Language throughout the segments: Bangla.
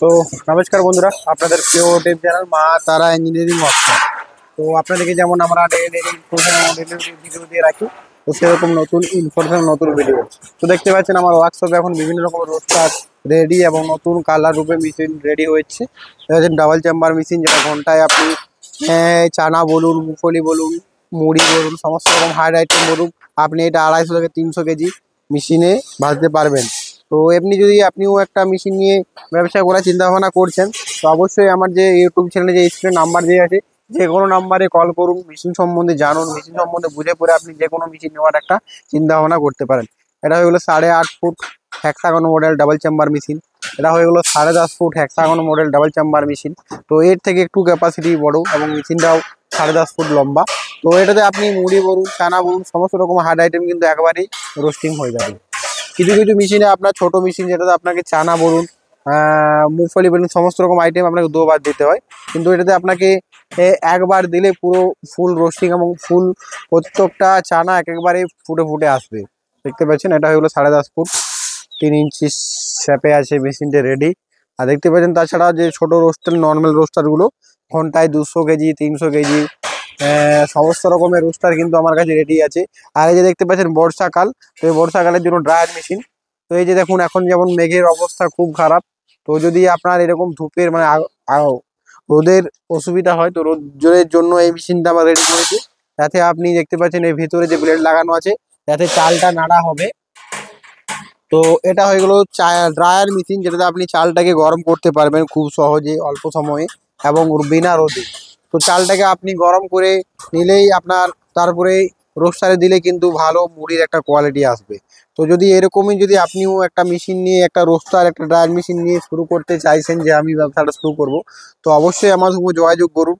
তো নমস্কার বন্ধুরা, আপনাদের প্রিয় ইউটিউব চ্যানেল মা তারা ইঞ্জিনিয়ারিং ওয়ার্কশপ। তো আপনাদেরকে যেমন আমরা ডেইলি ভিডিও দিয়ে রাখি, তো সেরকম নতুন ইনফরমেশন নতুন ভিডিও। তো দেখতে পাচ্ছেন আমার ওয়ার্কশপে এখন বিভিন্ন রকম রোস্টার রেডি এবং নতুন কালার রূপে মেশিন রেডি হচ্ছে। ডাবল চেম্বার মেশিন, যেটা ঘন্টায় আপনি চানা বলুন, মুফলি বলুন, মুড়ি বলুন, সমস্ত রকম হার্ড আইটেম বলুন, আপনি এটা 250 থেকে 300 কেজি মেশিনে ভাজতে পারবেন। তো এমনি যদি আপনিও একটা মেশিন নিয়ে ব্যবসা করার চিন্তা ভাবনা করছেন, তো অবশ্যই আমার যে ইউটিউব চ্যানেলে যে স্ক্রিনে নাম্বার দেওয়া আছে, যে কোনো নাম্বারে কল করুন, মেশিন সম্বন্ধে জানুন, মেশিন সম্বন্ধে বুঝে পড়ে আপনি যে কোনো মেশিন নেওয়ার একটা চিন্তা ভাবনা করতে পারেন। এটা হয়ে গেলো 8.5 foot hexagon model double chamber machine. এটা হয়ে গেলো 10.5 foot hexagon model double chamber machine. তো এর থেকে একটু ক্যাপাসিটি বড় এবং মেশিনটাও 10.5 ফুট লম্বা। তো এটাতে আপনি মুড়ি বলুন, চানা বলুন, সমস্ত রকম হার্ড আইটেম কিন্তু একবারেই রোস্টিং হয়ে যাবে। কিছু কিছু মেশিনে আপনার ছোট মেশিন, যেটাতে আপনাকে চানা বলুন, মুগফলি বলুন, সমস্ত রকম আইটেম আপনাকে দুবার দিতে হয়, কিন্তু এটাতে আপনাকে একবার দিলে পুরো ফুল রোস্টিং এবং ফুল প্রত্যেকটা চানা একবারে ফুটে ফুটে আসবে। দেখতে পাচ্ছেন এটা হয়ে গেলো 10.5 ফুট 3 ইঞ্চি শ্যাপে আছে মেশিনটা রেডি। আর দেখতে পাচ্ছেন তাছাড়া যে ছোট রোস্টার, নর্মাল রোস্টারগুলো ঘন্টায় 200 কেজি 300 কেজি সমস্ত রকমের রোস্টার কিন্তু আমার কাছে রেডি আছে। আর এই যে দেখতে পাচ্ছেন বর্ষাকাল, তো এই বর্ষাকালের জন্য ড্রায়ার মেশিন। তো এই যে দেখুন, এখন যেমন মেঘের অবস্থা খুব খারাপ, তো যদি আপনার এরকম ধূপের মানে রোদের অসুবিধা হয়, তো রোদের জন্য এই মেশিনটা আমরা রেডি করেছি। যাতে আপনি দেখতে পাচ্ছেন এর ভেতরে যে ব্লেড লাগানো আছে, যাতে চালটা নাড়া হবে। তো এটা হয়ে গেলো ড্রায়ার মেশিন, যেটাতে আপনি চালটাকে গরম করতে পারবেন খুব সহজে অল্প সময়ে এবং বিনা রোদে। তো চালটাকে আপনি গরম করে নিলেই আপনার তারপরে রোস্টারে দিলে কিন্তু ভালো মুড়ির একটা কোয়ালিটি আসবে। তো যদি এরকমই যদি আপনিও একটা মেশিন নিয়ে, একটা রোস্টার, একটা ড্রায়ার মেশিন নিয়ে শুরু করতে চাইছেন, যে আমি ব্যবসাটা শুরু করব, তো অবশ্যই আমার সঙ্গে যোগাযোগ করুন।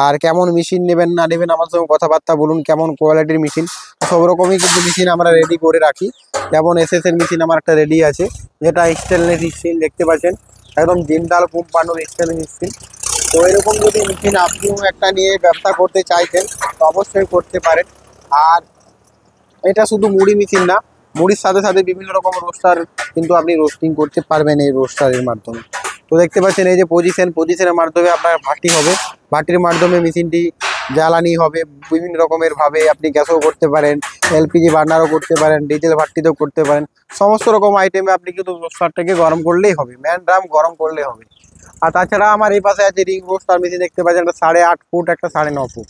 আর কেমন মেশিন নেবেন না নেবেন আমার সঙ্গে কথাবার্তা বলুন, কেমন কোয়ালিটির মেশিন, সব রকমই কিন্তু মেশিন আমরা রেডি করে রাখি। যেমন এসএস এর মেশিন আমার একটা রেডি আছে, যেটা স্টেনলেস স্টিল, দেখতে পাচ্ছেন একদম জিন্দাল কোম্পানির স্টেনলেস স্টিল। তো এরকম যদি মেশিন আপনিও একটা নিয়ে ব্যবসা করতে চাইছেন, তো অবশ্যই করতে পারেন। আর এটা শুধু মুড়ি মেশিন না, মুড়ির সাথে সাথে বিভিন্ন রকম রোস্টার কিন্তু আপনি রোস্টিং করতে পারবেন এই রোস্টারের মাধ্যমে। তো দেখতে পাচ্ছেন এই যে পজিশনের মাধ্যমে আপনার ভাটি হবে, ভাটির মাধ্যমে মেশিনটি জ্বালানি হবে বিভিন্ন রকমের ভাবে। আপনি গ্যাসও করতে পারেন, এলপিজি বার্নারও করতে পারেন, ডিজেল ভাটিতেও করতে পারেন। সমস্ত রকম আইটেমে আপনি কিন্তু রোস্টারটাকে গরম করলেই হবে, ম্যান ড্রাম গরম করলেই হবে। আর তাছাড়া আমার এই পাশে আছে রিং রোস্টার মেশিন, দেখতে পাচ্ছেন একটা 8.5 ফুট, একটা 9.5 ফুট।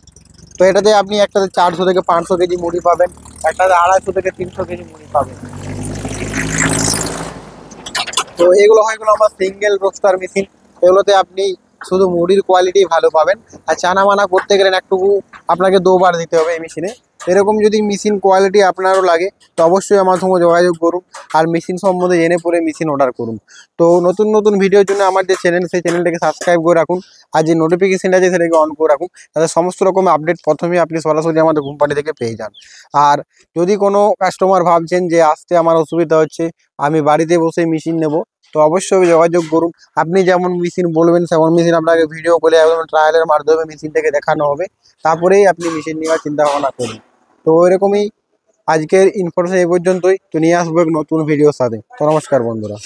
তো এটাতে আপনি একটাতে 400 থেকে 500 কেজি মুড়ি পাবেন, একটাতে 250 থেকে 300 কেজি মুড়ি পাবেন। তো এগুলো হয়ে গেলো আমার সিঙ্গেল রোস্টার মেশিন। এগুলোতে আপনি শুধু মুড়ির কোয়ালিটি ভালো পাবেন, আর চানা মানা করতে গেলেন একটুকু আপনাকে 2বার দিতে হবে এই মেশিনে। এরকম যদি মেশিন কোয়ালিটি আপনারও লাগে, তো অবশ্যই আমার সঙ্গে যোগাযোগ করুন আর মেশিন সম্বন্ধে জেনে পড়ে মেশিন অর্ডার করুন। তো নতুন নতুন ভিডিওর জন্য আমার যে চ্যানেল, সেই চ্যানেলটাকে সাবস্ক্রাইব করে রাখুন, আর যে নোটিফিকেশানটা আছে সেটাকে অন করে রাখুন, তাতে সমস্ত রকম আপডেট প্রথমেই আপনি সরাসরি আমাদের কোম্পানি থেকে পেয়ে যান। আর যদি কোনো কাস্টমার ভাবছেন যে আসতে আমার অসুবিধা হচ্ছে, আমি বাড়িতে বসে মেশিন নেব, তো অবশ্যই যোগাযোগ করুন। আপনি যেমন মেশিন বলবেন সেমন মেশিন আপনাকে ভিডিও করে একদম ট্রায়ালের মাধ্যমে মেশিনটাকে দেখানো হবে, তারপরেই আপনি মেশিন নেওয়ার চিন্তা ভাবনা করুন। তো এরকমই আজকের ইনফরমেশন এই পর্যন্তই। তো নিয়ে আসবো এক নতুন ভিডিওর সাথে। তো নমস্কার বন্ধুরা।